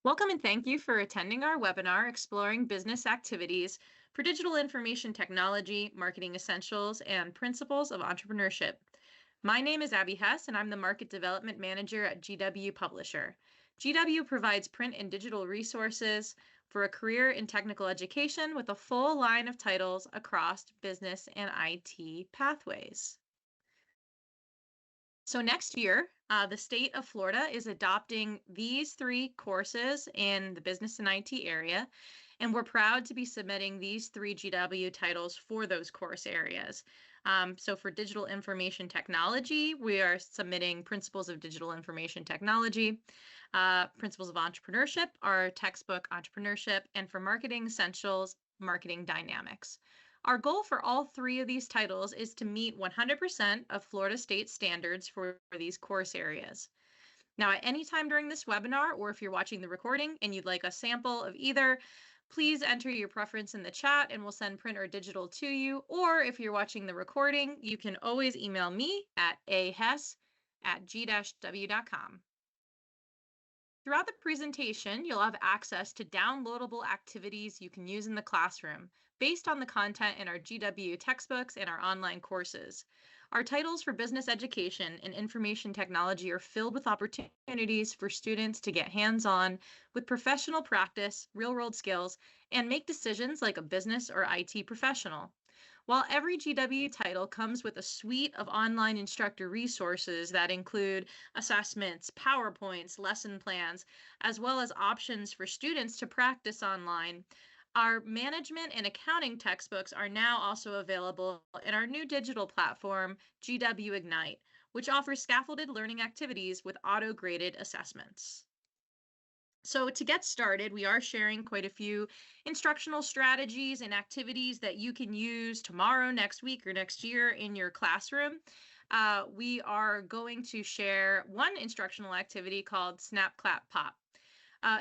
Welcome and thank you for attending our webinar, Exploring Business Activities for Digital Information Technology, Marketing Essentials, and Principles of Entrepreneurship. My name is Abby Hess, and I'm the Market Development Manager at GW Publisher. GW provides print and digital resources for a career in technical education with a full line of titles across business and IT pathways. So next year, the state of Florida is adopting these three courses in the business and IT area, and we're proud to be submitting these three GW titles for those course areas. So for digital information technology, we are submitting Principles of Digital Information Technology, Principles of Entrepreneurship, our textbook Entrepreneurship, and for Marketing Essentials, Marketing Dynamics. Our goal for all three of these titles is to meet 100% of Florida state standards for these course areas. Now, at any time during this webinar, or if you're watching the recording and you'd like a sample of either, please enter your preference in the chat and we'll send print or digital to you. Or if you're watching the recording, you can always email me at ahess@g-w.com. Throughout the presentation, you'll have access to downloadable activities you can use in the classroom based on the content in our GW textbooks and our online courses. Our titles for business education and information technology are filled with opportunities for students to get hands-on with professional practice, real-world skills, and make decisions like a business or IT professional. While every GW title comes with a suite of online instructor resources that include assessments, PowerPoints, lesson plans, as well as options for students to practice online, our management and accounting textbooks are now also available in our new digital platform, GW Ignite, which offers scaffolded learning activities with auto-graded assessments. So to get started, we are sharing quite a few instructional strategies and activities that you can use tomorrow, next week, or next year in your classroom. We are going to share one instructional activity called Snap, Clap, Pop.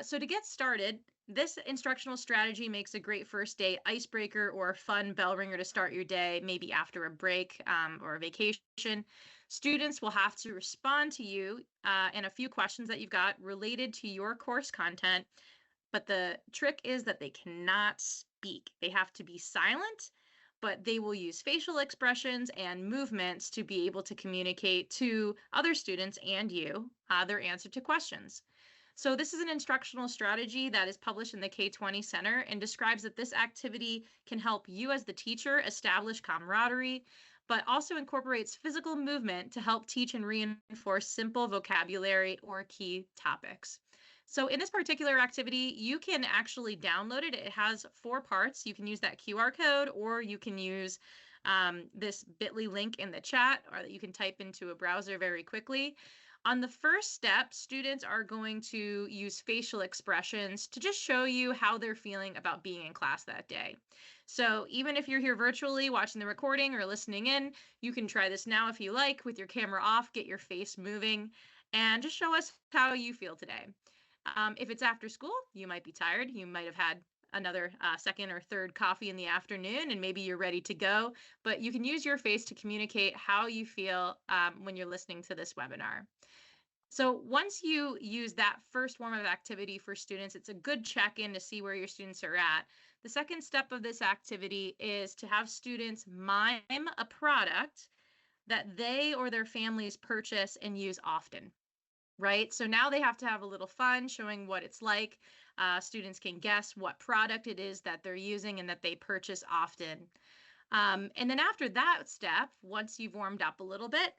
So to get started, this instructional strategy makes a great first day icebreaker or a fun bell ringer to start your day, maybe after a break or a vacation. Students will have to respond to you and a few questions that you've got related to your course content, but the trick is that they cannot speak. They have to be silent, but they will use facial expressions and movements to be able to communicate to other students and you their answer to questions. So this is an instructional strategy that is published in the K-20 Center and describes that this activity can help you as the teacher establish camaraderie, but also incorporates physical movement to help teach and reinforce simple vocabulary or key topics. So in this particular activity, you can actually download it. It has 4 parts. You can use that QR code, or you can use this bit.ly link in the chat, or that you can type into a browser very quickly. On the first step, students are going to use facial expressions to just show you how they're feeling about being in class that day. So even if you're here virtually watching the recording or listening in, you can try this now if you like, with your camera off, get your face moving, and just show us how you feel today. If it's after school, you might be tired. You might have had another second or third coffee in the afternoon, and maybe you're ready to go, but you can use your face to communicate how you feel when you're listening to this webinar. So once you use that first form of activity for students, it's a good check-in to see where your students are at. The second step of this activity is to have students mime a product that they or their families purchase and use often, right? So now they have to have a little fun showing what it's like. Students can guess what product it is that they're using and that they purchase often. And then after that step, once you've warmed up a little bit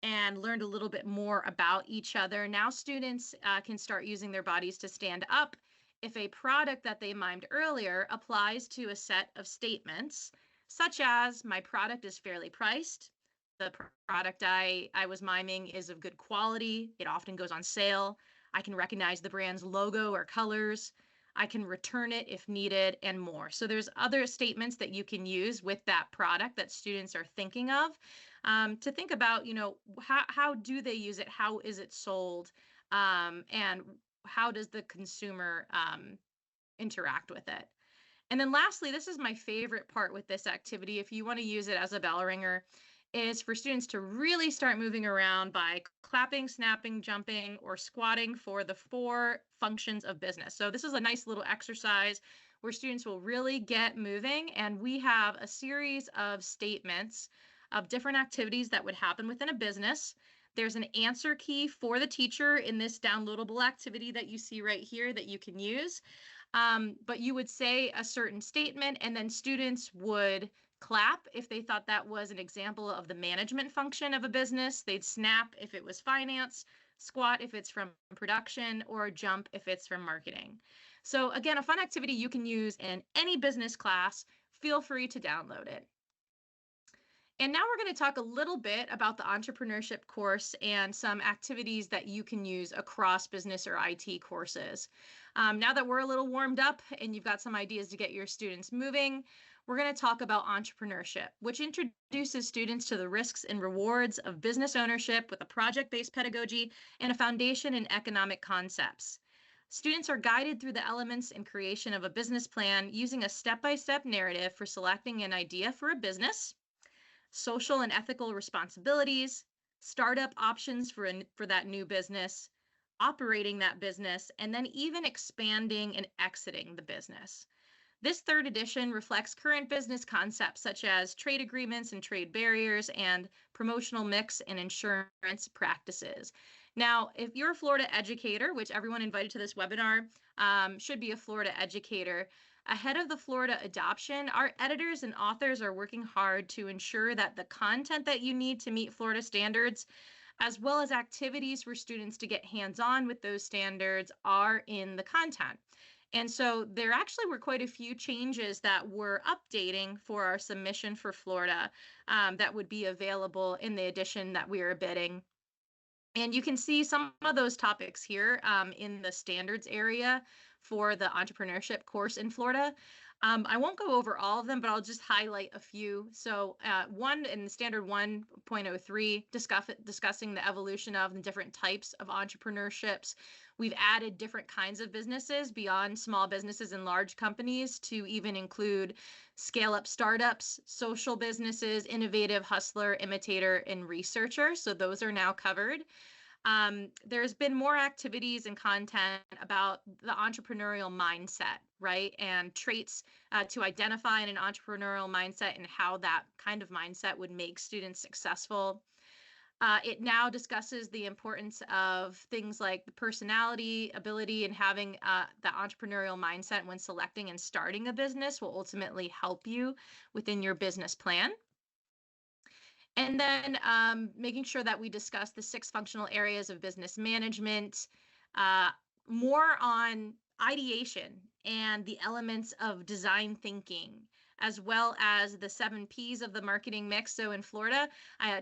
and learned a little bit more about each other, now students can start using their bodies to stand up if a product that they mimed earlier applies to a set of statements, such as, my product is fairly priced, the product I was miming is of good quality, it often goes on sale, I can recognize the brand's logo or colors, I can return it if needed, and more. So there's other statements that you can use with that product that students are thinking of to think about, how do they use it? How is it sold? And how does the consumer interact with it? And then lastly, this is my favorite part with this activity, if you want to use it as a bell ringer, is for students to really start moving around by clapping, snapping, jumping, or squatting for the 4 functions of business. So this is a nice little exercise where students will really get moving, and we have a series of statements of different activities that would happen within a business. There's an answer key for the teacher in this downloadable activity that you see right here that you can use. But you would say a certain statement, and then students would clap if they thought that was an example of the management function of a business. They'd snap if it was finance, squat if it's from production, or jump if it's from marketing. So again, a fun activity you can use in any business class. Feel free to download it. And now we're going to talk a little bit about the entrepreneurship course and some activities that you can use across business or IT courses. Now that we're a little warmed up and you've got some ideas to get your students moving, we're going to talk about entrepreneurship, which introduces students to the risks and rewards of business ownership with a project-based pedagogy and a foundation in economic concepts. Students are guided through the elements and creation of a business plan using a step-by-step narrative for selecting an idea for a business, social and ethical responsibilities, startup options for that new business, operating that business, and then even expanding and exiting the business. This 3rd edition reflects current business concepts such as trade agreements and trade barriers and promotional mix and insurance practices. Now, if you're a Florida educator, which everyone invited to this webinar should be a Florida educator, ahead of the Florida adoption, our editors and authors are working hard to ensure that the content that you need to meet Florida standards, as well as activities for students to get hands-on with those standards, are in the content. And so there actually were quite a few changes that we're updating for our submission for Florida that would be available in the edition that we are bidding. And you can see some of those topics here in the standards area for the entrepreneurship course in Florida. I won't go over all of them, but I'll just highlight a few. So one in standard 1.03, discussing the evolution of the different types of entrepreneurships. We've added different kinds of businesses beyond small businesses and large companies to even include scale-up startups, social businesses, innovative, hustler, imitator, and researcher. So those are now covered. There's been more activities and content about the entrepreneurial mindset, right? And traits to identify in an entrepreneurial mindset and how that kind of mindset would make students successful. It now discusses the importance of things like the personality, ability, and having the entrepreneurial mindset when selecting and starting a business will ultimately help you within your business plan. And then making sure that we discuss the 6 functional areas of business management, more on ideation and the elements of design thinking, as well as the 7 P's of the marketing mix. So in Florida,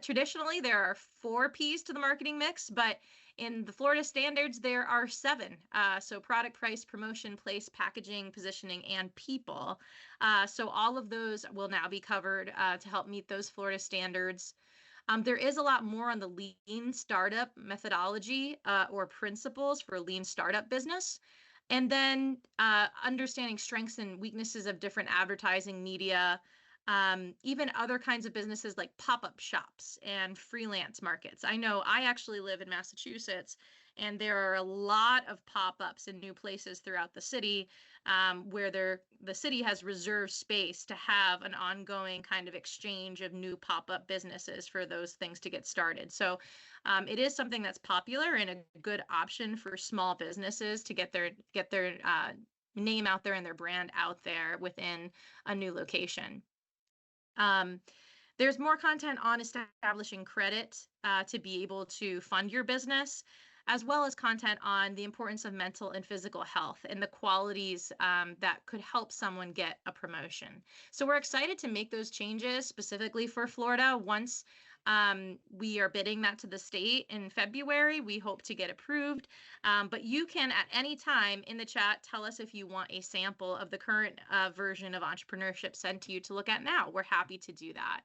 traditionally, there are 4 P's to the marketing mix, but in the Florida standards, there are 7. So product, price, promotion, place, packaging, positioning, and people. So all of those will now be covered to help meet those Florida standards. There is a lot more on the lean startup methodology or principles for lean startup business. And then understanding strengths and weaknesses of different advertising media, even other kinds of businesses like pop-up shops and freelance markets. I know I actually live in Massachusetts, and there are a lot of pop-ups in new places throughout the city where the city has reserved space to have an ongoing kind of exchange of new pop-up businesses for those things to get started. So it is something that's popular and a good option for small businesses to get their name out there and their brand out there within a new location. There's more content on establishing credit to be able to fund your business, as well as content on the importance of mental and physical health and the qualities that could help someone get a promotion. So we're excited to make those changes specifically for Florida. Once we are bidding that to the state in February, we hope to get approved. But you can at any time in the chat tell us if you want a sample of the current version of Entrepreneurship sent to you to look at now. We're happy to do that.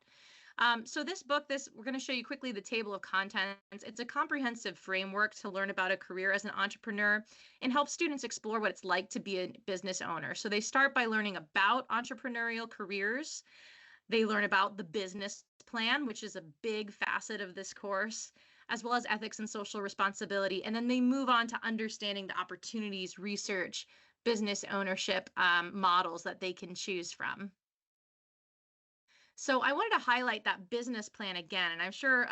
So this book, we're going to show you quickly the table of contents. It's a comprehensive framework to learn about a career as an entrepreneur and help students explore what it's like to be a business owner. So they start by learning about entrepreneurial careers. They learn about the business plan, which is a big facet of this course, as well as ethics and social responsibility. And then they move on to understanding the opportunities, research, business ownership models that they can choose from. So I wanted to highlight that business plan again, and I'm sure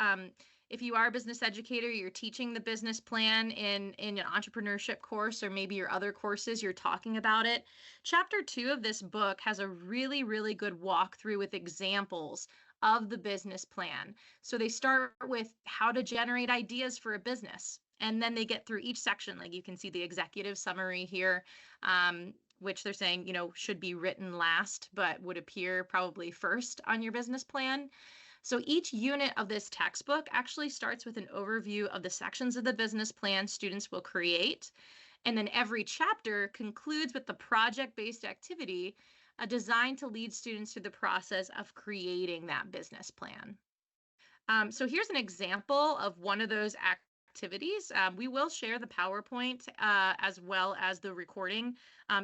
if you are a business educator, you're teaching the business plan in an entrepreneurship course or maybe your other courses, you're talking about it. Chapter 2 of this book has a really, really good walkthrough with examples of the business plan. So they start with how to generate ideas for a business. And then they get through each section, like you can see the executive summary here, which they're saying, should be written last, but would appear probably first on your business plan. So each unit of this textbook actually starts with an overview of the sections of the business plan students will create. And then every chapter concludes with the project-based activity designed to lead students through the process of creating that business plan. So here's an example of one of those activities. We will share the PowerPoint as well as the recording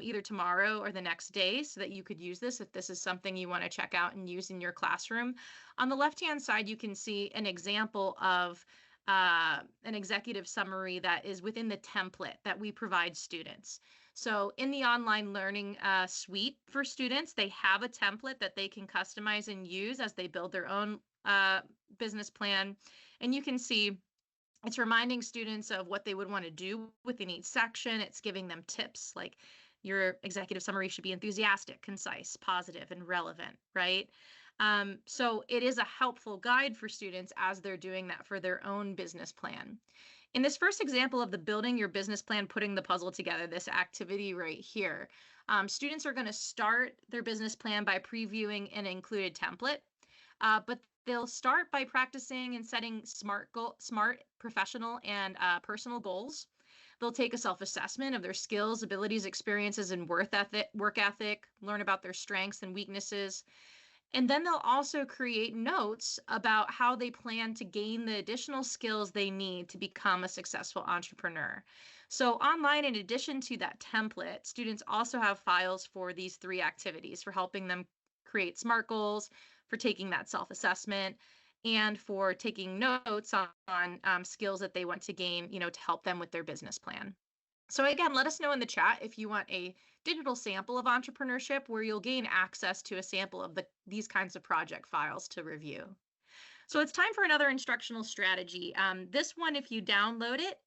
either tomorrow or the next day so that you could use this if this is something you want to check out and use in your classroom. On the left-hand side, you can see an example of an executive summary that is within the template that we provide students. So in the online learning suite for students, they have a template that they can customize and use as they build their own business plan. And you can see it's reminding students of what they would want to do within each section. It's giving them tips like your executive summary should be enthusiastic, concise, positive, and relevant, right? So it is a helpful guide for students as they're doing that for their own business plan. In this first example of the building your business plan, putting the puzzle together, this activity right here, students are going to start their business plan by previewing an included template, but they'll start by practicing and setting smart, professional, and personal goals. They'll take a self-assessment of their skills, abilities, experiences, and work ethic, learn about their strengths and weaknesses. And then they'll also create notes about how they plan to gain the additional skills they need to become a successful entrepreneur. So online, in addition to that template, students also have files for these 3 activities for helping them create SMART goals, for taking that self-assessment, and for taking notes on skills that they want to gain, to help them with their business plan. So again, let us know in the chat if you want a digital sample of entrepreneurship where you'll gain access to a sample of these kinds of project files to review. So it's time for another instructional strategy. This one, if you download it,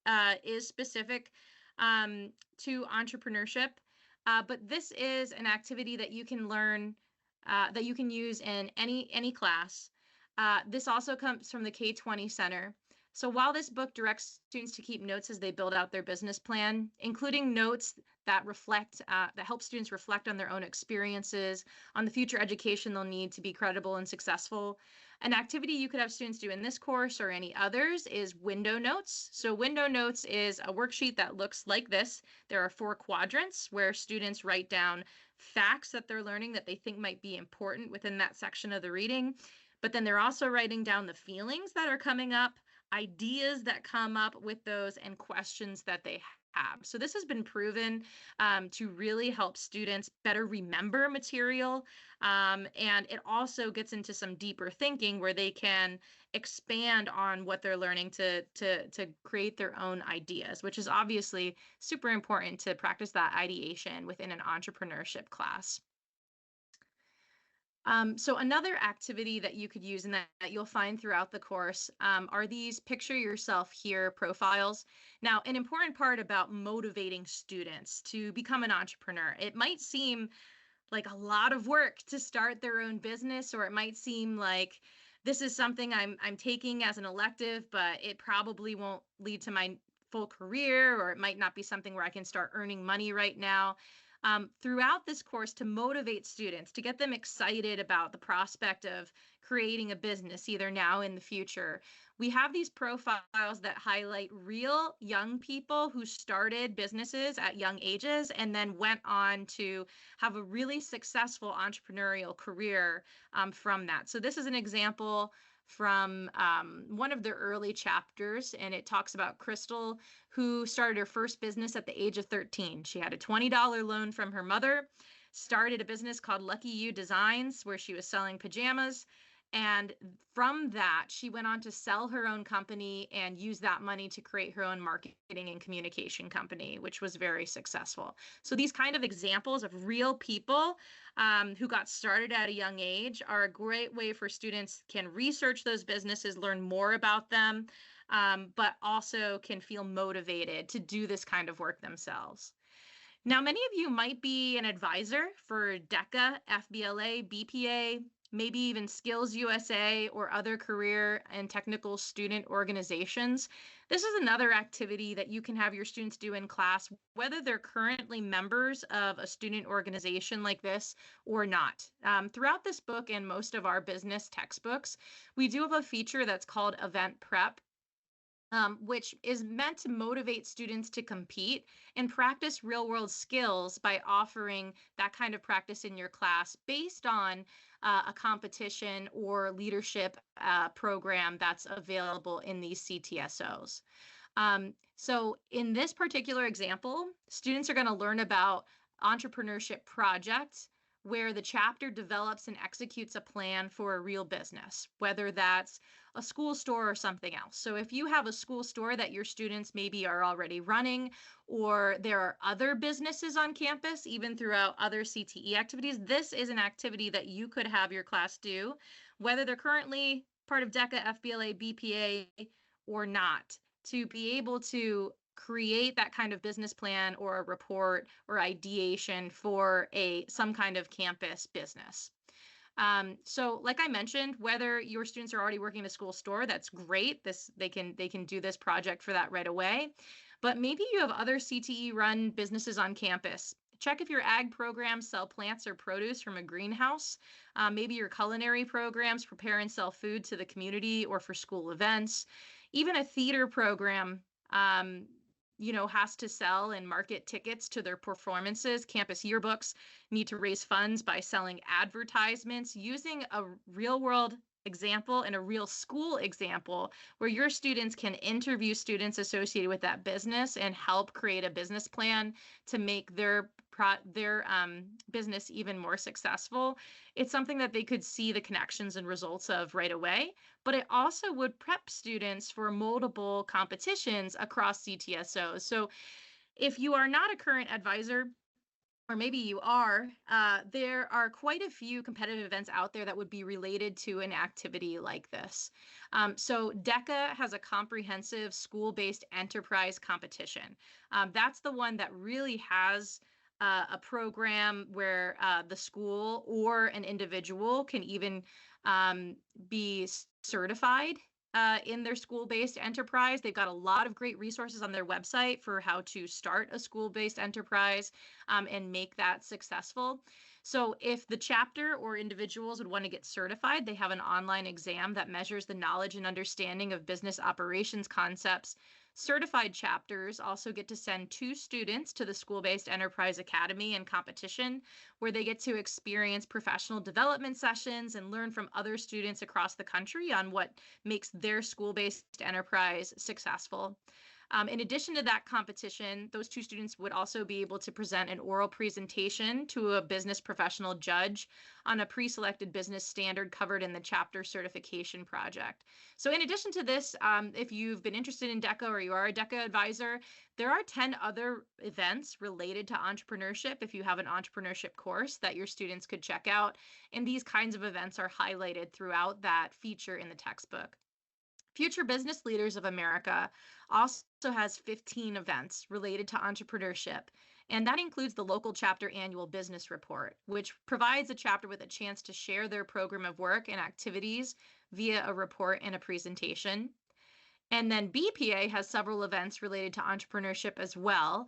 is specific to entrepreneurship, but this is an activity that you can learn, that you can use in any class. This also comes from the K-20 Center. So while this book directs students to keep notes as they build out their business plan, including notes that help students reflect on their own experiences, on the future education they'll need to be credible and successful, an activity you could have students do in this course or any others is window notes. So window notes is a worksheet that looks like this. There are 4 quadrants where students write down facts that they're learning that they think might be important within that section of the reading. But then they're also writing down the feelings that are coming up, ideas that come up with those, and questions that they have. So this has been proven to really help students better remember material. And it also gets into some deeper thinking where they can expand on what they're learning to create their own ideas, which is obviously super important to practice that ideation within an entrepreneurship class. So another activity that you could use and that you'll find throughout the course are these picture yourself here profiles. Now, an important part about motivating students to become an entrepreneur, it might seem like a lot of work to start their own business, or it might seem like this is something I'm taking as an elective, but it probably won't lead to my full career, or it might not be something where I can start earning money right now. Throughout this course, to motivate students, to get them excited about the prospect of creating a business, either now or in the future, we have these profiles that highlight real young people who started businesses at young ages and then went on to have a really successful entrepreneurial career from that. So this is an example from one of the early chapters, and it talks about Crystal, who started her first business at the age of 13. She had a $20 loan from her mother, started a business called Lucky You Designs, where she was selling pajamas, And from that, she went on to sell her own company and use that money to create her own marketing and communication company, which was very successful. So these kind of examples of real people who got started at a young age are a great way for students can research those businesses, learn more about them, but also can feel motivated to do this kind of work themselves. Now, many of you might be an advisor for DECA, FBLA, BPA, maybe even Skills USA or other career and technical student organizations. This is another activity that you can have your students do in class, whether they're currently members of a student organization like this or not. Throughout this book and most of our business textbooks, we do have a feature that's called Event Prep, which is meant to motivate students to compete and practice real world skills by offering that kind of practice in your class based on a competition or leadership program that's available in these CTSOs. So in this particular example, students are going to learn about entrepreneurship projects where the chapter develops and executes a plan for a real business, whether that's a school store or something else. So if you have a school store that your students maybe are already running, or there are other businesses on campus, even throughout other CTE activities, this is an activity that you could have your class do, whether they're currently part of DECA, FBLA, BPA, or not, to be able to create that kind of business plan or a report or ideation for some kind of campus business. So like I mentioned, whether your students are already working in a school store, that's great. They can do this project for that right away. But maybe you have other CTE run businesses on campus. Check if your ag programs sell plants or produce from a greenhouse. Maybe your culinary programs prepare and sell food to the community or for school events. Even a theater program has to sell and market tickets to their performances. Campus yearbooks need to raise funds by selling advertisements using a real world example and a real school example where your students can interview students associated with that business and help create a business plan to make their business even more successful. It's something that they could see the connections and results of right away, but it also would prep students for multiple competitions across CTSOs. So if you are not a current advisor, or maybe you are, there are quite a few competitive events out there that would be related to an activity like this. So DECA has a comprehensive school-based enterprise competition. That's the one that really has a program where the school or an individual can even be certified in their school-based enterprise. They've got a lot of great resources on their website for how to start a school-based enterprise and make that successful. So if the chapter or individuals would want to get certified, they have an online exam that measures the knowledge and understanding of business operations concepts. Certified chapters also get to send 2 students to the School-Based Enterprise Academy and competition, where they get to experience professional development sessions and learn from other students across the country on what makes their school-based enterprise successful. In addition to that competition, those 2 students would also be able to present an oral presentation to a business professional judge on a pre-selected business standard covered in the chapter certification project. So in addition to this, if you've been interested in DECA or you are a DECA advisor, there are 10 other events related to entrepreneurship if you have an entrepreneurship course that your students could check out. And these kinds of events are highlighted throughout that feature in the textbook. Future Business Leaders of America also has 15 events related to entrepreneurship, and that includes the local chapter annual business report, which provides a chapter with a chance to share their program of work and activities via a report and a presentation. And then BPA has several events related to entrepreneurship as well.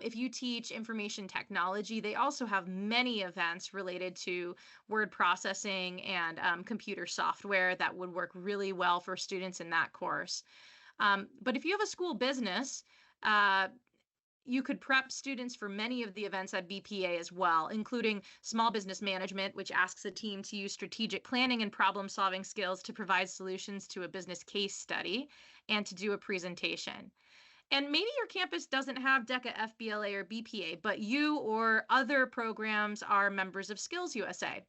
If you teach information technology, they also have many events related to word processing and computer software that would work really well for students in that course. But if you have a school business, you could prep students for many of the events at BPA as well, including small business management, which asks a team to use strategic planning and problem solving skills to provide solutions to a business case study and to do a presentation. And maybe your campus doesn't have DECA, FBLA, or BPA, but you or other programs are members of Skills USA.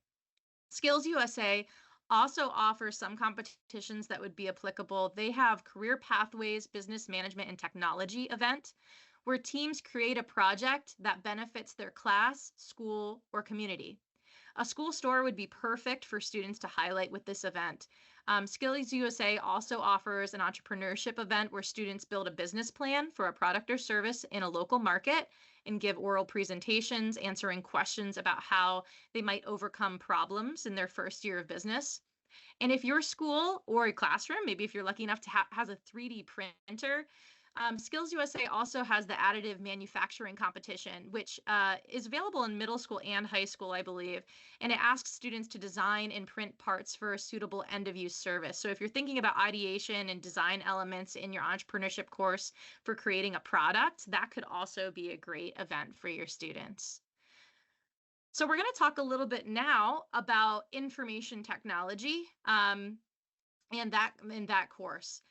Skills USA also offers some competitions that would be applicable. They have Career Pathways Business Management and Technology event, where teams create a project that benefits their class, school, or community. A school store would be perfect for students to highlight with this event. Skills USA also offers an entrepreneurship event where students build a business plan for a product or service in a local market and give oral presentations answering questions about how they might overcome problems in their first year of business. And if your school or a classroom, maybe if you're lucky enough to has a 3D printer, Skills USA also has the additive manufacturing competition, which is available in middle school and high school, I believe. And it asks students to design and print parts for a suitable end of use service. So if you're thinking about ideation and design elements in your entrepreneurship course for creating a product, that could also be a great event for your students. So we're going to talk a little bit now about information technology in that course.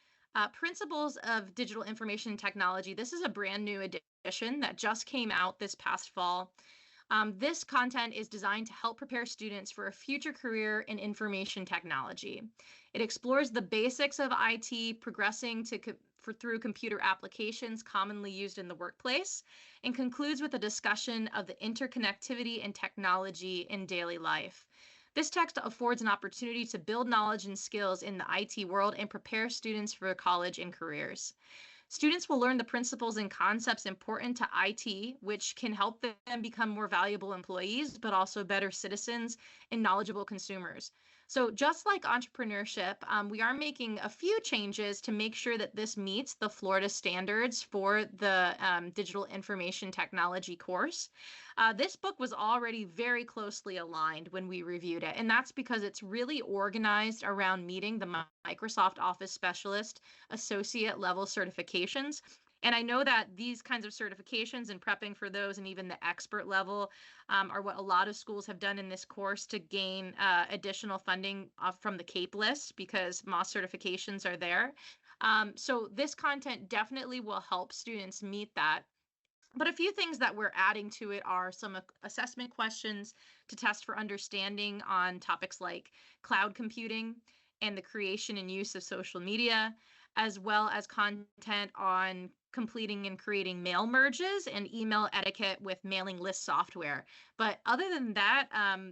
Principles of Digital Information Technology. This is a brand new edition that just came out this past fall. This content is designed to help prepare students for a future career in information technology. It explores the basics of IT, progressing through computer applications commonly used in the workplace, and concludes with a discussion of the interconnectivity and technology in daily life. This text affords an opportunity to build knowledge and skills in the IT world and prepare students for college and careers. Students will learn the principles and concepts important to IT, which can help them become more valuable employees, but also better citizens and knowledgeable consumers. So just like entrepreneurship, we are making a few changes to make sure that this meets the Florida standards for the digital information technology course. This book was already very closely aligned when we reviewed it, and that's because it's really organized around meeting the Microsoft Office Specialist associate level certifications. And I know that these kinds of certifications and prepping for those and even the expert level are what a lot of schools have done in this course to gain additional funding from the CAPE list because MOS certifications are there. So this content definitely will help students meet that. But a few things that we're adding to it are some assessment questions to test for understanding on topics like cloud computing and the creation and use of social media, as well as content on completing and creating mail merges and email etiquette with mailing list software. But other than that,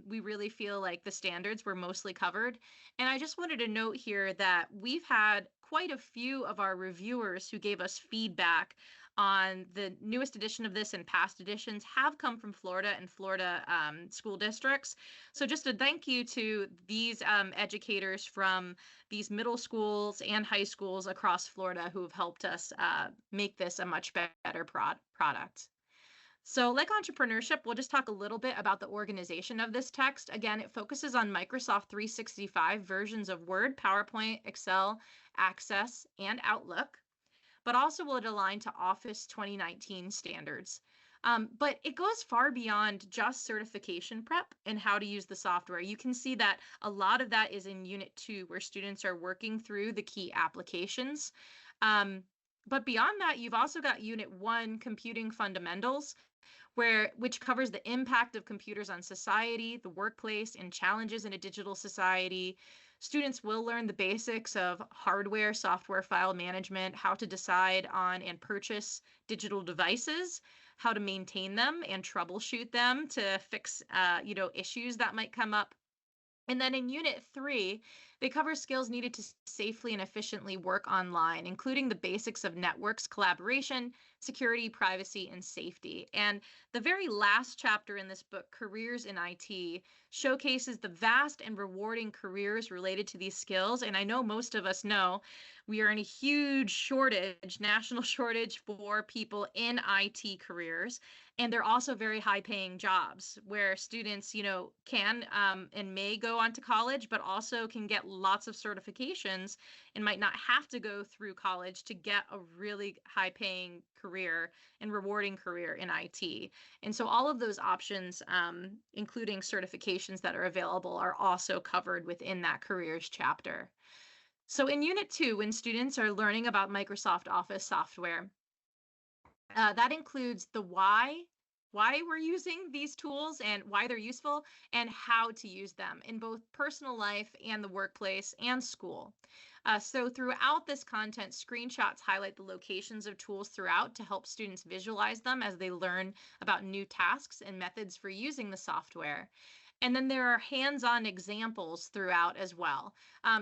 we really feel like the standards were mostly covered. And I just wanted to note here that we've had quite a few of our reviewers who gave us feedback on the newest edition of this and past editions have come from Florida and Florida school districts. So just a thank you to these educators from these middle schools and high schools across Florida who have helped us make this a much better product. So like entrepreneurship, we'll just talk a little bit about the organization of this text. Again, it focuses on Microsoft 365 versions of Word, PowerPoint, Excel, Access, and Outlook, but also will it align to Office 2019 standards. But it goes far beyond just certification prep and how to use the software. You can see that a lot of that is in Unit 2, where students are working through the key applications. But beyond that, you've also got Unit 1, Computing Fundamentals, which covers the impact of computers on society, the workplace, and challenges in a digital society. Students will learn the basics of hardware, software file management, how to decide on and purchase digital devices, how to maintain them and troubleshoot them to fix, issues that might come up. And then in Unit 3, they cover skills needed to safely and efficiently work online, including the basics of networks, collaboration, security, privacy, and safety. And the very last chapter in this book, Careers in IT, showcases the vast and rewarding careers related to these skills. And I know most of us know we are in a huge shortage, national shortage for people in IT careers. And they're also very high paying jobs where students, can and may go on to college, but also can get lots of certifications and might not have to go through college to get a really high paying career and rewarding career in IT. And so all of those options, including certifications that are available, are also covered within that careers chapter. So in Unit 2, when students are learning about Microsoft Office software, that includes the why, why we're using these tools and why they're useful, and how to use them in both personal life and the workplace and school. So throughout this content, screenshots highlight the locations of tools throughout to help students visualize them as they learn about new tasks and methods for using the software. And then there are hands-on examples throughout as well.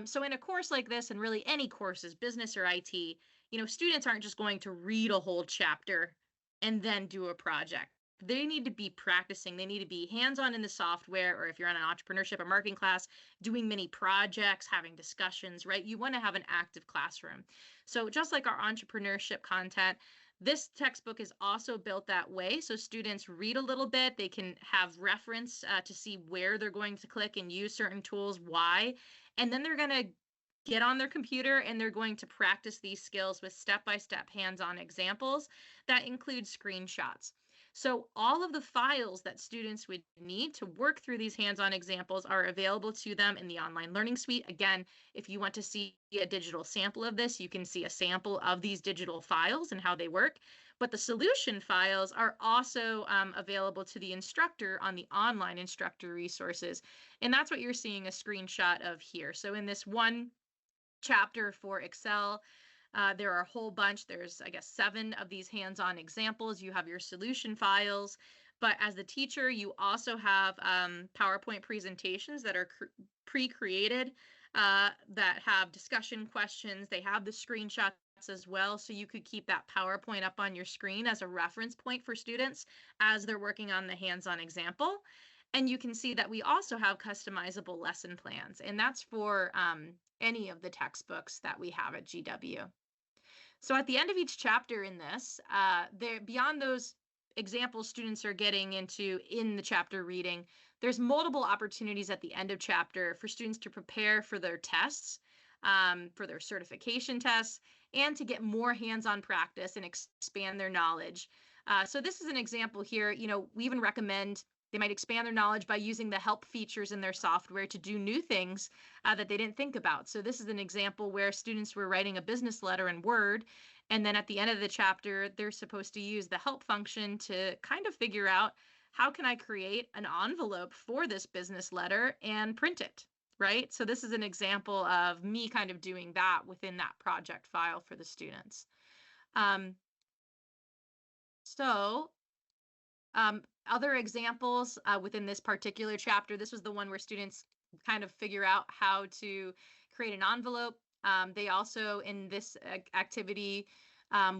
So in a course like this, and really any courses, business or IT, students aren't just going to read a whole chapter and then do a project. They need to be practicing. They need to be hands-on in the software, or if you're on an entrepreneurship or marketing class, doing many projects, having discussions, right? You want to have an active classroom. So just like our entrepreneurship content, this textbook is also built that way. So students read a little bit, they can have reference to see where they're going to click and use certain tools, why, and then they're going to get on their computer and they're going to practice these skills with step-by-step hands-on examples that include screenshots. So all of the files that students would need to work through these hands-on examples are available to them in the online learning suite. Again, if you want to see a digital sample of this, you can see a sample of these digital files and how they work. But the solution files are also available to the instructor on the online instructor resources. And that's what you're seeing a screenshot of here. So in this one chapter for Excel, there are a whole bunch. There's, I guess, 7 of these hands-on examples. You have your solution files, but as the teacher, you also have PowerPoint presentations that are pre-created that have discussion questions. They have the screenshots as well, so you could keep that PowerPoint up on your screen as a reference point for students as they're working on the hands-on example. And you can see that we also have customizable lesson plans, and that's for any of the textbooks that we have at GW. So at the end of each chapter in this, beyond those examples students are getting into in the chapter reading, there's multiple opportunities at the end of chapter for students to prepare for their tests, for their certification tests, and to get more hands-on practice and expand their knowledge. So this is an example here. We even recommend they might expand their knowledge by using the help features in their software to do new things that they didn't think about. So this is an example where students were writing a business letter in Word, and then at the end of the chapter, they're supposed to use the help function to kind of figure out, how can I create an envelope for this business letter and print it, right? So this is an example of me kind of doing that within that project file for the students. Other examples within this particular chapter, this was the one where students kind of figure out how to create an envelope. They also, in this activity,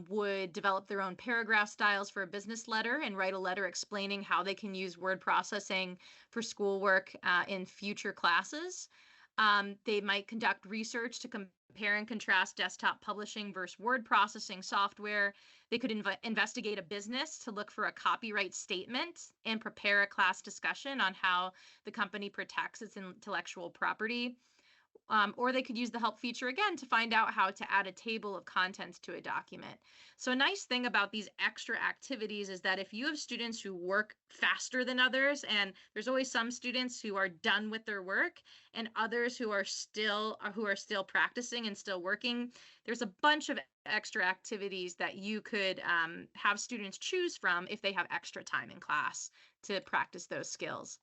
would develop their own paragraph styles for a business letter and write a letter explaining how they can use word processing for schoolwork in future classes. They might conduct research to compare and contrast desktop publishing versus word processing software. They could investigate a business to look for a copyright statement and prepare a class discussion on how the company protects its intellectual property. Or they could use the help feature again to find out how to add a table of contents to a document. So a nice thing about these extra activities is that if you have students who work faster than others, and there's always some students who are done with their work and others who are still practicing and still working, there's a bunch of extra activities that you could have students choose from if they have extra time in class to practice those skills.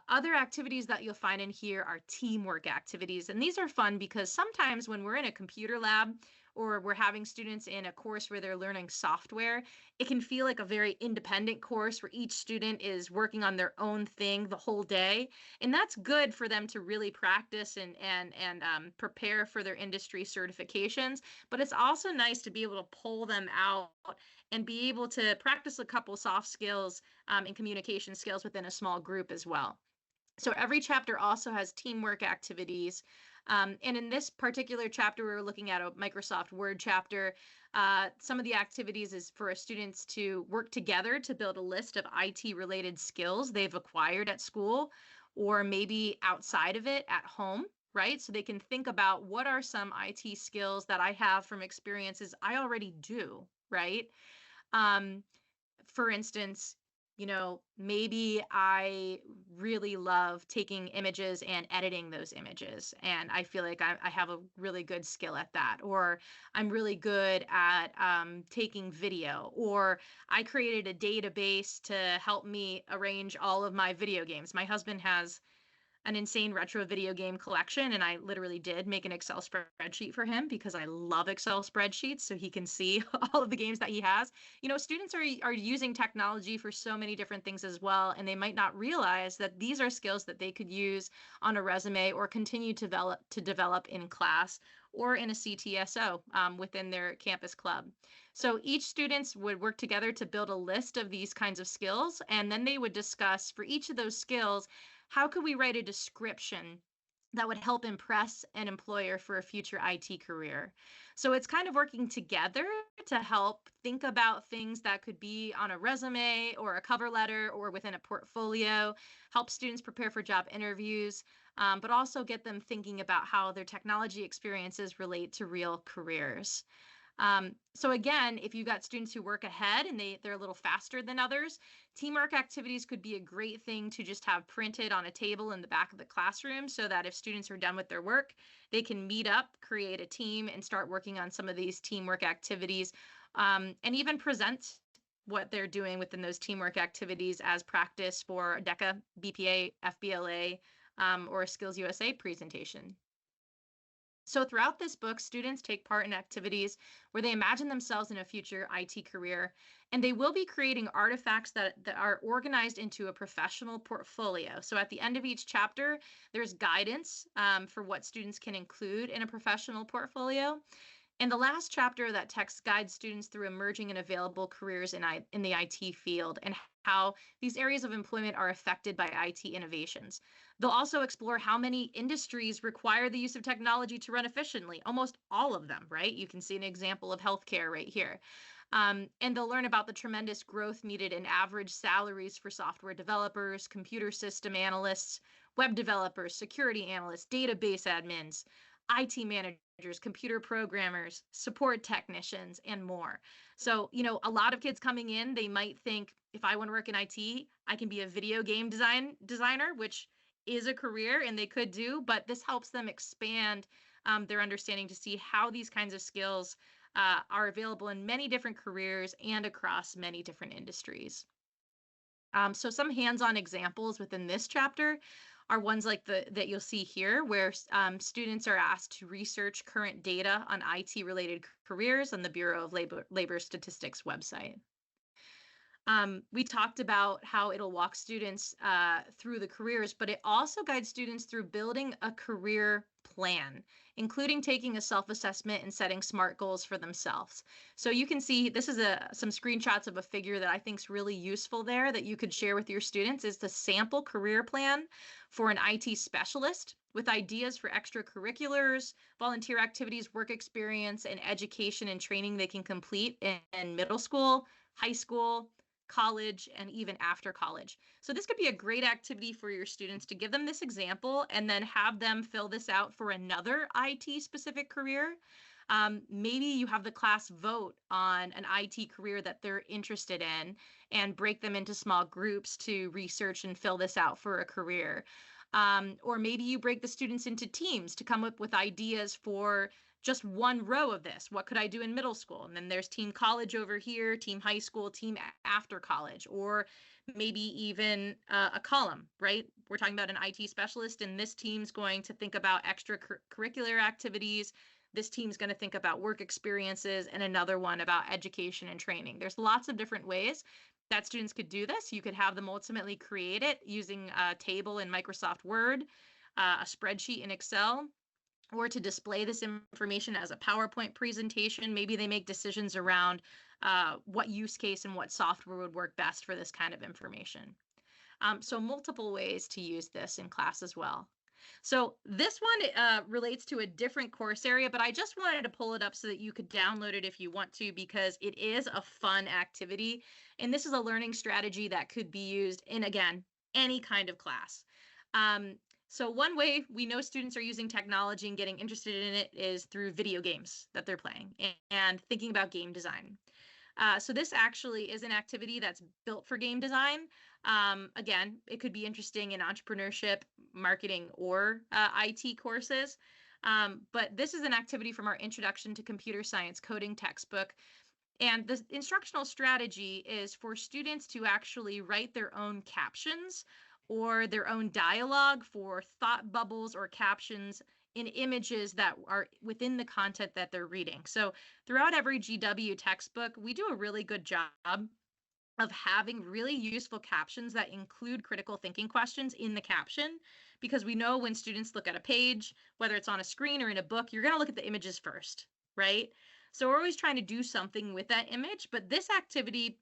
Other activities that you'll find in here are teamwork activities. And these are fun because sometimes when we're in a computer lab or we're having students in a course where they're learning software, it can feel like a very independent course where each student is working on their own thing the whole day. And that's good for them to really practice and prepare for their industry certifications. But it's also nice to be able to pull them out and be able to practice a couple soft skills and communication skills within a small group as well. So every chapter also has teamwork activities. And in this particular chapter, we're looking at a Microsoft Word chapter. Some of the activities is for students to work together to build a list of IT-related skills they've acquired at school or maybe outside of it at home, right? So they can think about, what are some IT skills that I have from experiences I already do, right? For instance, Maybe I really love taking images and editing those images. And I feel like I have a really good skill at that. Or I'm really good at taking video. Or I created a database to help me arrange all of my video games. My husband has an insane retro video game collection, and I literally did make an Excel spreadsheet for him because I love Excel spreadsheets so he can see all of the games that he has. Students are using technology for so many different things as well, and they might not realize that these are skills that they could use on a resume or continue to develop in class or in a CTSO within their campus club. So each students would work together to build a list of these kinds of skills, and then they would discuss for each of those skills, how could we write a description that would help impress an employer for a future IT career? So it's kind of working together to help think about things that could be on a resume or a cover letter or within a portfolio, help students prepare for job interviews, but also get them thinking about how their technology experiences relate to real careers. So again, if you've got students who work ahead and they're a little faster than others, teamwork activities could be a great thing to just have printed on a table in the back of the classroom so that if students are done with their work, they can meet up, create a team, and start working on some of these teamwork activities, and even present what they're doing within those teamwork activities as practice for a DECA, BPA, FBLA, or a Skills USA presentation. So throughout this book, students take part in activities where they imagine themselves in a future IT career, and they will be creating artifacts that are organized into a professional portfolio. So at the end of each chapter, there's guidance for what students can include in a professional portfolio. And the last chapter of that text guides students through emerging and available careers in the IT field and how these areas of employment are affected by IT innovations. They'll also explore how many industries require the use of technology to run efficiently, almost all of them, right? You can see an example of healthcare right here. And they'll learn about the tremendous growth needed in average salaries for software developers, computer system analysts, web developers, security analysts, database admins, IT managers, computer programmers, support technicians, and more. So, a lot of kids coming in, they might think, if I want to work in IT, I can be a video game designer, which is a career and they could do, but this helps them expand their understanding to see how these kinds of skills are available in many different careers and across many different industries. So some hands-on examples within this chapter are ones like that you'll see here, where students are asked to research current data on IT-related careers on the Bureau of Labor Statistics website. We talked about how it'll walk students through the careers, but it also guides students through building a career plan, including taking a self-assessment and setting SMART goals for themselves. So you can see this is some screenshots of a figure that I think is really useful there that you could share with your students is the sample career plan for an IT specialist with ideas for extracurriculars, volunteer activities, work experience, and education and training they can complete in middle school, high school, college, and even after college. So this could be a great activity for your students to give them this example and then have them fill this out for another IT specific career. Maybe you have the class vote on an IT career that they're interested in and break them into small groups to research and fill this out for a career. Or maybe you break the students into teams to come up with ideas for just one row of this. What could I do in middle school? And then there's team college over here, team high school, team after college, or maybe even a column, right? We're talking about an IT specialist, and this team's going to think about extracurricular activities. This team's going to think about work experiences, and another one about education and training. There's lots of different ways that students could do this. You could have them ultimately create it using a table in Microsoft Word, a spreadsheet in Excel, or to display this information as a PowerPoint presentation. Maybe they make decisions around what use case and what software would work best for this kind of information. So multiple ways to use this in class as well. So this one relates to a different course area, but I just wanted to pull it up so that you could download it if you want to, because it is a fun activity. And this is a learning strategy that could be used in, again, any kind of class. So one way we know students are using technology and getting interested in it is through video games that they're playing and thinking about game design. So this actually is an activity that's built for game design. Again, it could be interesting in entrepreneurship, marketing, or IT courses. But this is an activity from our Introduction to Computer Science Coding textbook. And the instructional strategy is for students to actually write their own captions or their own dialogue for thought bubbles or captions in images that are within the content that they're reading. So throughout every GW textbook, we do a really good job of having really useful captions that include critical thinking questions in the caption, because we know when students look at a page, whether it's on a screen or in a book, you're going to look at the images first, right? So we're always trying to do something with that image, but this activity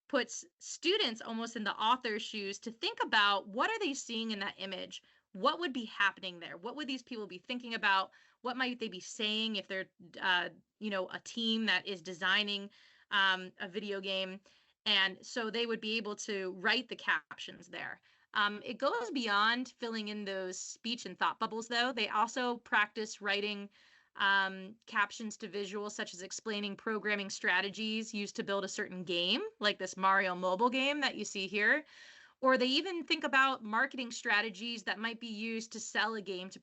puts students almost in the author's shoes to think about, what are they seeing in that image? What would be happening there? What would these people be thinking about? What might they be saying if they're, a team that is designing a video game? And so they would be able to write the captions there. It goes beyond filling in those speech and thought bubbles, though. They also practice writing captions to visuals, such as explaining programming strategies used to build a certain game, like this Mario mobile game that you see here. Or they even think about marketing strategies that might be used to sell a game to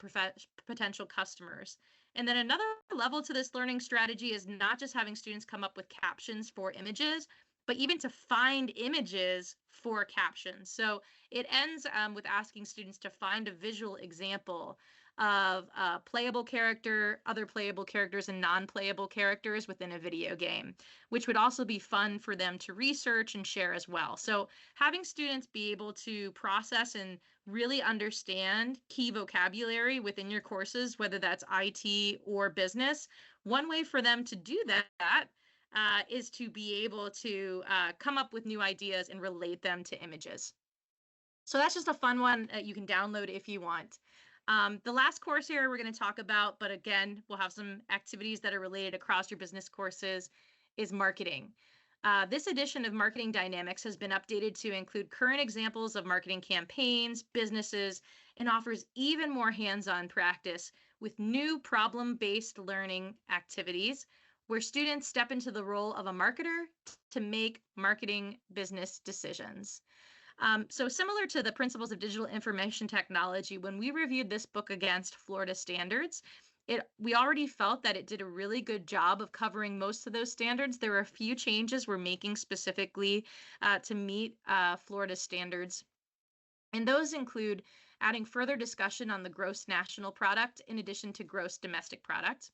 potential customers. And then another level to this learning strategy is not just having students come up with captions for images, but even to find images for captions. So it ends with asking students to find a visual example of a playable character, other playable characters, and non-playable characters within a video game, which would also be fun for them to research and share as well. So having students be able to process and really understand key vocabulary within your courses, whether that's IT or business, one way for them to do that is to be able to come up with new ideas and relate them to images. So that's just a fun one that you can download if you want. The last course here we're going to talk about, but again, we'll have some activities that are related across your business courses, is marketing. This edition of Marketing Dynamics has been updated to include current examples of marketing campaigns, businesses, and offers even more hands-on practice with new problem-based learning activities where students step into the role of a marketer to make marketing business decisions. So similar to the principles of digital information technology, when we reviewed this book against Florida standards, we already felt that it did a really good job of covering most of those standards. There were a few changes we're making specifically to meet Florida standards. And those include adding further discussion on the gross national product in addition to gross domestic product.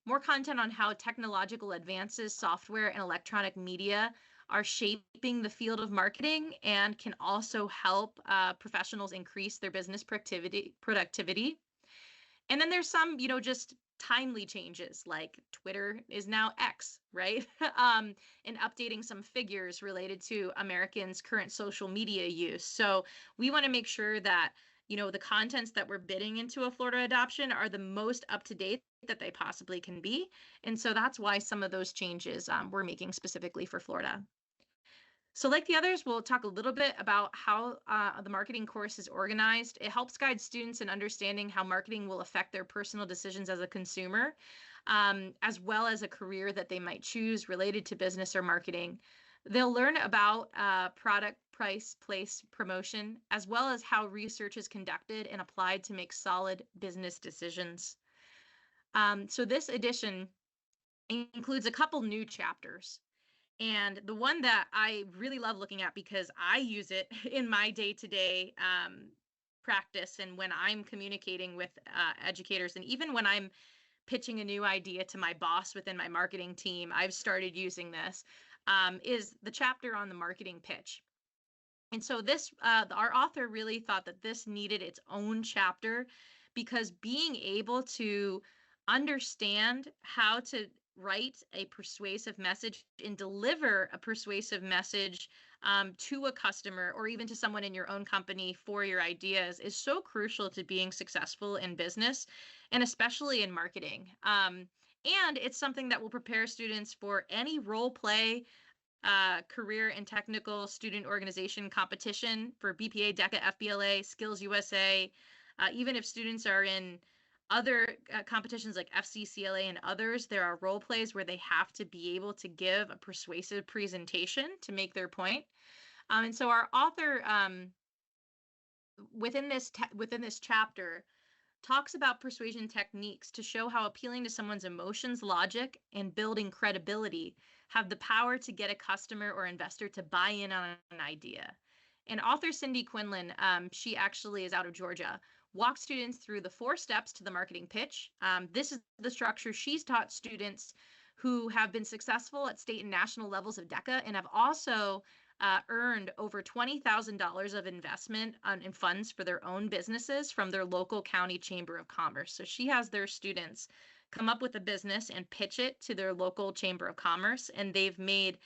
More content on how technological advances, software, and electronic media are shaping the field of marketing and can also help professionals increase their business productivity. And then there's some, just timely changes, like Twitter is now X, right? And updating some figures related to Americans' current social media use. So we want to make sure that, the contents that we're bidding into a Florida adoption are the most up to date that they possibly can be. And so that's why some of those changes we're making specifically for Florida. So like the others, we'll talk a little bit about how the marketing course is organized. It helps guide students in understanding how marketing will affect their personal decisions as a consumer, as well as a career that they might choose related to business or marketing. They'll learn about product, price, place, promotion, as well as how research is conducted and applied to make solid business decisions. So this edition includes a couple new chapters. And the one that I really love looking at, because I use it in my day-to-day practice and when I'm communicating with educators, and even when I'm pitching a new idea to my boss within my marketing team, I've started using this, is the chapter on the marketing pitch. And so this, our author really thought that this needed its own chapter, because being able to understand how to write a persuasive message and deliver a persuasive message to a customer or even to someone in your own company for your ideas is so crucial to being successful in business and especially in marketing. And it's something that will prepare students for any role play, career and technical student organization competition for BPA, DECA, FBLA, Skills USA. Even if students are in Other competitions like FCCLA and others, there are role plays where they have to be able to give a persuasive presentation to make their point. And so our author within this chapter talks about persuasion techniques to show how appealing to someone's emotions, logic, and building credibility have the power to get a customer or investor to buy in on an idea. And author Cindy Quinlan, she actually is out of Georgia, walks students through the 4 steps to the marketing pitch. This is the structure she's taught students who have been successful at state and national levels of DECA and have also earned over $20,000 of investment in funds for their own businesses from their local county chamber of commerce. So she has their students come up with a business and pitch it to their local chamber of commerce, and they've made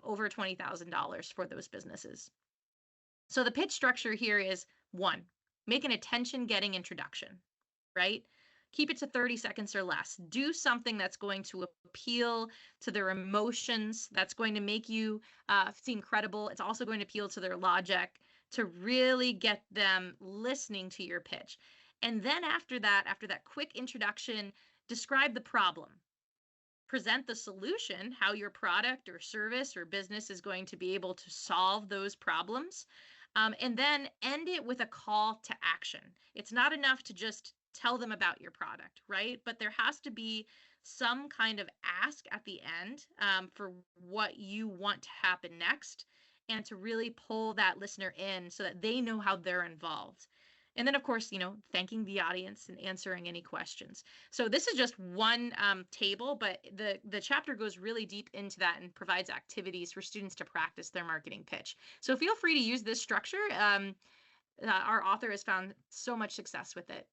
over $20,000 for those businesses. So the pitch structure here is 1, make an attention-getting introduction, right? Keep it to 30 seconds or less. Do something that's going to appeal to their emotions, that's going to make you seem credible. It's also going to appeal to their logic to really get them listening to your pitch. And then after that quick introduction, describe the problem. Present the solution, how your product or service or business is going to be able to solve those problems. And then end it with a call to action. It's not enough to just tell them about your product, right? But there has to be some kind of ask at the end for what you want to happen next, and to really pull that listener in so that they know how they're involved. And then, of course, thanking the audience and answering any questions. So this is just one table, but the chapter goes really deep into that and provides activities for students to practice their marketing pitch. So feel free to use this structure. Our author has found so much success with it.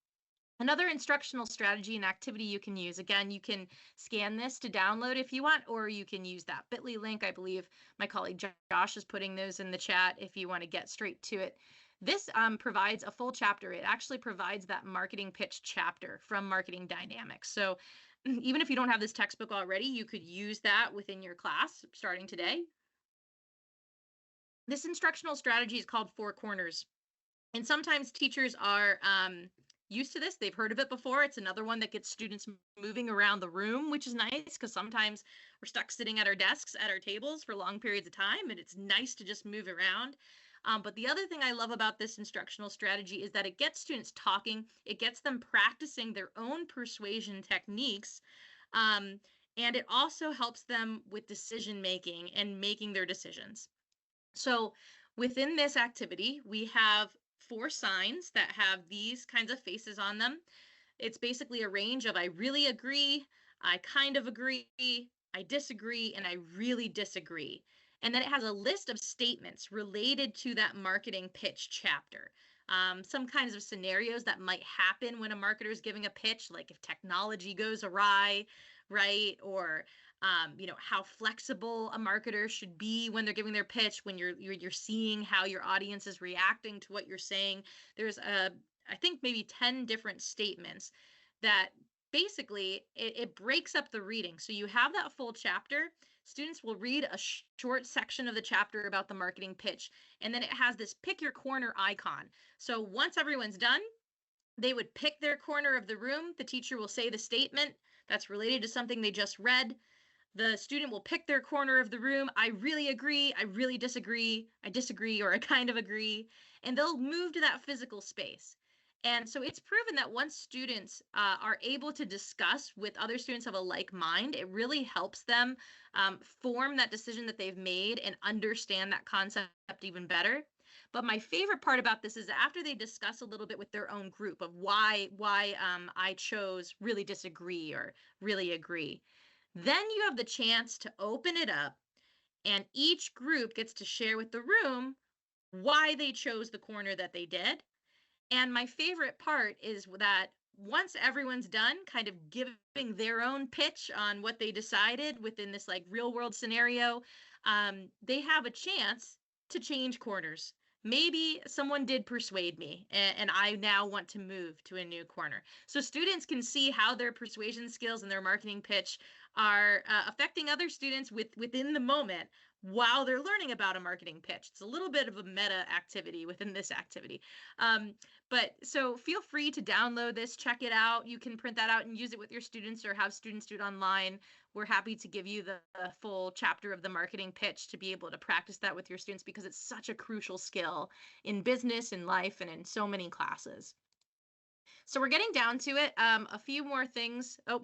Another instructional strategy and activity you can use, again, you can scan this to download if you want, or you can use that bit.ly link. I believe my colleague Josh is putting those in the chat if you want to get straight to it. This provides a full chapter. It actually provides that marketing pitch chapter from Marketing Dynamics. So even if you don't have this textbook already, you could use that within your class starting today. This instructional strategy is called 4 corners. And sometimes teachers are used to this. They've heard of it before. It's another one that gets students moving around the room, which is nice because sometimes we're stuck sitting at our desks, at our tables for long periods of time, and it's nice to just move around. But the other thing I love about this instructional strategy is that it gets students talking, it gets them practicing their own persuasion techniques, and it also helps them with decision making and making their decisions. So within this activity, we have 4 signs that have these kinds of faces on them. It's basically a range of I really agree, I kind of agree, I disagree, and I really disagree. And then it has a list of statements related to that marketing pitch chapter. Some kinds of scenarios that might happen when a marketer is giving a pitch, like if technology goes awry, right? Or how flexible a marketer should be when they're giving their pitch, when you're seeing how your audience is reacting to what you're saying. There's I think maybe 10 different statements that basically it breaks up the reading. So you have that full chapter. Students will read a short section of the chapter about the marketing pitch, and then it has this pick your corner icon. So once everyone's done, they would pick their corner of the room. The teacher will say the statement that's related to something they just read. The student will pick their corner of the room. I really agree, I really disagree, I disagree, or I kind of agree. And they'll move to that physical space. And so it's proven that once students are able to discuss with other students of a like mind, it really helps them form that decision that they've made and understand that concept even better. But my favorite part about this is after they discuss a little bit with their own group of why I chose really disagree or really agree, then you have the chance to open it up, and each group gets to share with the room why they chose the corner that they did. And my favorite part is that once everyone's done kind of giving their own pitch on what they decided within this like real world scenario, they have a chance to change corners. Maybe someone did persuade me and I now want to move to a new corner. So students can see how their persuasion skills and their marketing pitch are affecting other students within the moment while they're learning about a marketing pitch. It's a little bit of a meta activity within this activity. But so feel free to download this, check it out. You can print that out and use it with your students or have students do it online. We're happy to give you the full chapter of the marketing pitch to be able to practice that with your students because it's such a crucial skill in business, in life, and in so many classes. So we're getting down to it. A few more things. Oh,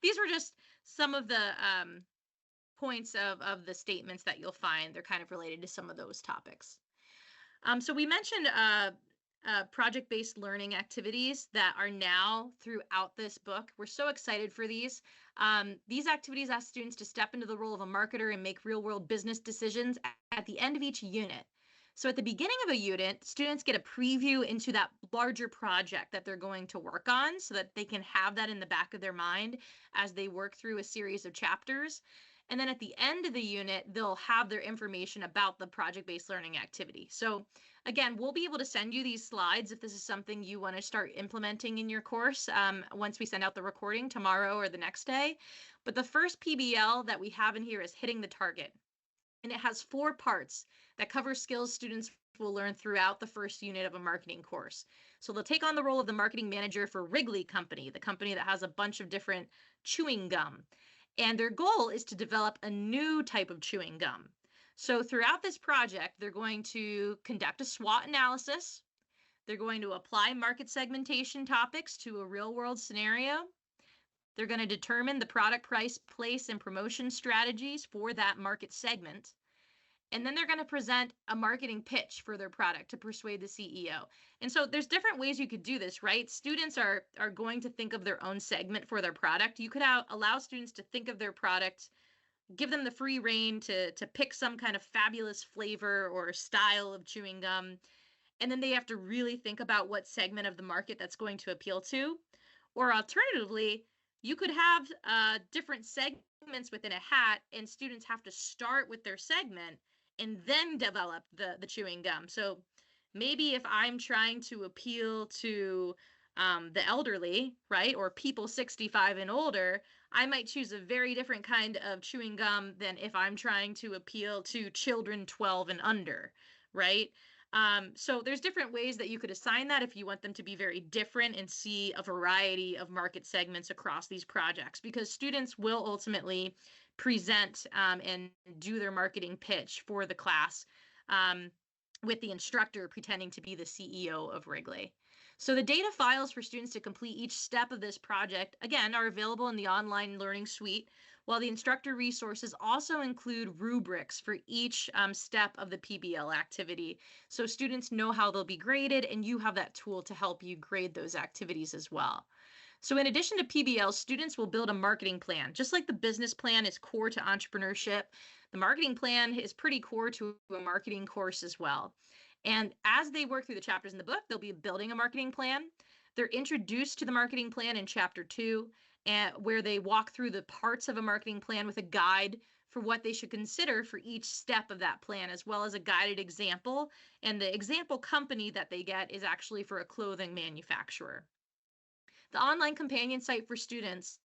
these were just some of the points of the statements that you'll find. They're kind of related to some of those topics. So we mentioned project-based learning activities that are now throughout this book. We're so excited for these. These activities ask students to step into the role of a marketer and make real-world business decisions at the end of each unit. So at the beginning of a unit, students get a preview into that larger project that they're going to work on so that they can have that in the back of their mind as they work through a series of chapters. And then at the end of the unit, they'll have their information about the project-based learning activity. So again, we'll be able to send you these slides if this is something you want to start implementing in your course once we send out the recording tomorrow or the next day. But the first PBL that we have in here is hitting the target. And it has 4 parts that cover skills students will learn throughout the first unit of a marketing course. So they'll take on the role of the marketing manager for Wrigley Company, the company that has a bunch of different chewing gum. And their goal is to develop a new type of chewing gum. So throughout this project, they're going to conduct a SWOT analysis. They're going to apply market segmentation topics to a real-world scenario. They're going to determine the product, price, place, and promotion strategies for that market segment. And then they're going to present a marketing pitch for their product to persuade the CEO. And so there's different ways you could do this, right? Students are going to think of their own segment for their product. You could allow students to think of their product, give them the free rein to pick some kind of fabulous flavor or style of chewing gum. And then they have to really think about what segment of the market that's going to appeal to. Or alternatively, you could have different segments within a hat, and students have to start with their segment and then develop the chewing gum. So maybe if I'm trying to appeal to the elderly, right, or people 65 and older, I might choose a very different kind of chewing gum than if I'm trying to appeal to children 12 and under, right? So there's different ways that you could assign that if you want them to be very different and see a variety of market segments across these projects, because students will ultimately present and do their marketing pitch for the class with the instructor pretending to be the CEO of Wrigley. So the data files for students to complete each step of this project, again, are available in the online learning suite, while the instructor resources also include rubrics for each step of the PBL activity. So students know how they'll be graded, and you have that tool to help you grade those activities as well. So in addition to PBL, students will build a marketing plan. Just like the business plan is core to entrepreneurship, the marketing plan is pretty core to a marketing course as well. And as they work through the chapters in the book, they'll be building a marketing plan. They're introduced to the marketing plan in chapter 2, where they walk through the parts of a marketing plan with a guide for what they should consider for each step of that plan, as well as a guided example. And the example company that they get is actually for a clothing manufacturer. The online companion site for students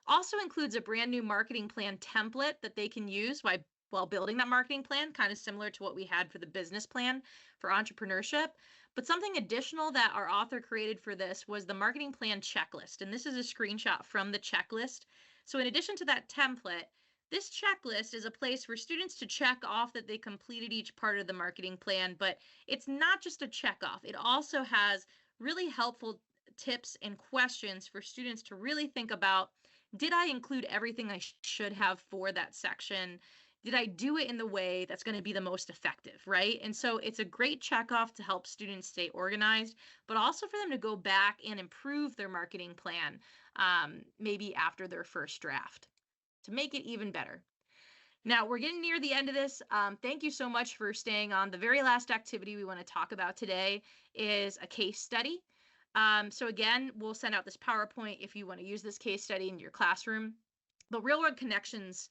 also includes a brand new marketing plan template that they can use while building that marketing plan, kind of similar to what we had for the business plan for entrepreneurship. But something additional that our author created for this was the marketing plan checklist. And this is a screenshot from the checklist. So in addition to that template, this checklist is a place for students to check off that they completed each part of the marketing plan, but it's not just a check off. It also has really helpful tips and questions for students to really think about, did I include everything I should have for that section? Did I do it in the way that's going to be the most effective, right? And so it's a great checkoff to help students stay organized, but also for them to go back and improve their marketing plan, maybe after their first draft, to make it even better. Now, we're getting near the end of this. Thank you so much for staying on. The very last activity we want to talk about today is a case study. So again, we'll send out this PowerPoint if you want to use this case study in your classroom. But Real World Connections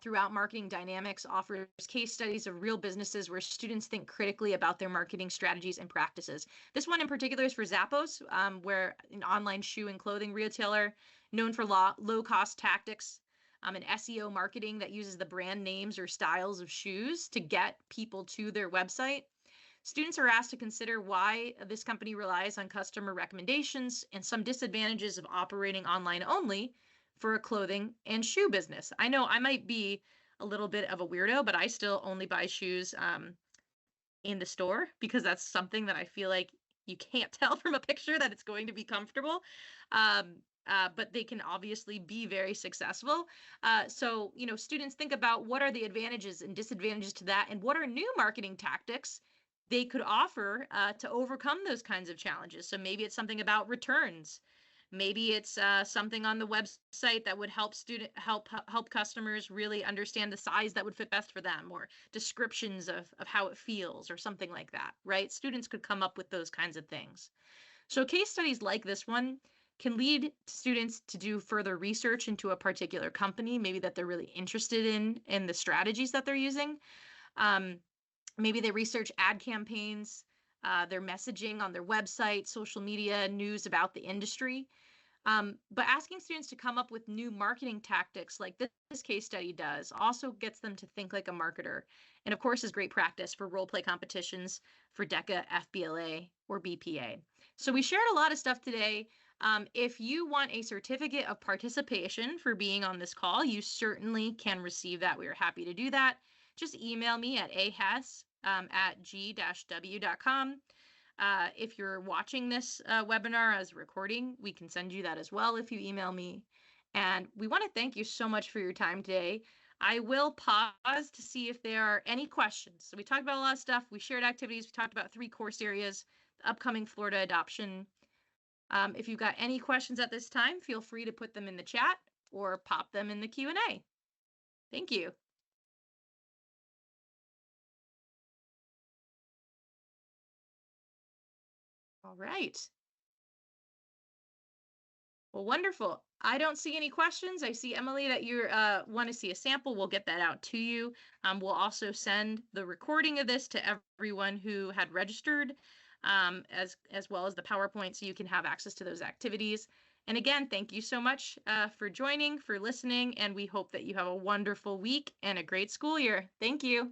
throughout Marketing Dynamics offers case studies of real businesses where students think critically about their marketing strategies and practices. This one in particular is for Zappos, where an online shoe and clothing retailer known for low-cost tactics an SEO marketing that uses the brand names or styles of shoes to get people to their website. Students are asked to consider why this company relies on customer recommendations and some disadvantages of operating online only for a clothing and shoe business. I know I might be a little bit of a weirdo, but I still only buy shoes in the store because that's something that I feel like you can't tell from a picture that it's going to be comfortable. Um, but they can obviously be very successful. So, students think about what are the advantages and disadvantages to that, and what are new marketing tactics they could offer to overcome those kinds of challenges. So maybe it's something about returns. Maybe it's something on the website that would help customers really understand the size that would fit best for them, or descriptions of how it feels, or something like that, right? Students could come up with those kinds of things. So case studies like this one can lead students to do further research into a particular company, maybe that they're really interested in the strategies that they're using. Um, Maybe they research ad campaigns, their messaging on their website, social media, news about the industry. But asking students to come up with new marketing tactics like this case study does also gets them to think like a marketer. And of course, is great practice for role play competitions for DECA, FBLA, or BPA. So we shared a lot of stuff today. If you want a certificate of participation for being on this call, you certainly can receive that. We are happy to do that. Just email me at ahess at g-w.com. If you're watching this webinar as a recording, we can send you that as well if you email me. And we want to thank you so much for your time today. I will pause to see if there are any questions. So we talked about a lot of stuff. We shared activities. We talked about 3 course areas, the upcoming Florida adoption. If you've got any questions at this time, feel free to put them in the chat or pop them in the Q&A. Thank you. All right. Well, wonderful. I don't see any questions. I see, Emily, that you want to see a sample. We'll get that out to you. We'll also send the recording of this to everyone who had registered, as well as the PowerPoint, so you can have access to those activities. And again, thank you so much for joining, for listening, and we hope that you have a wonderful week and a great school year. Thank you.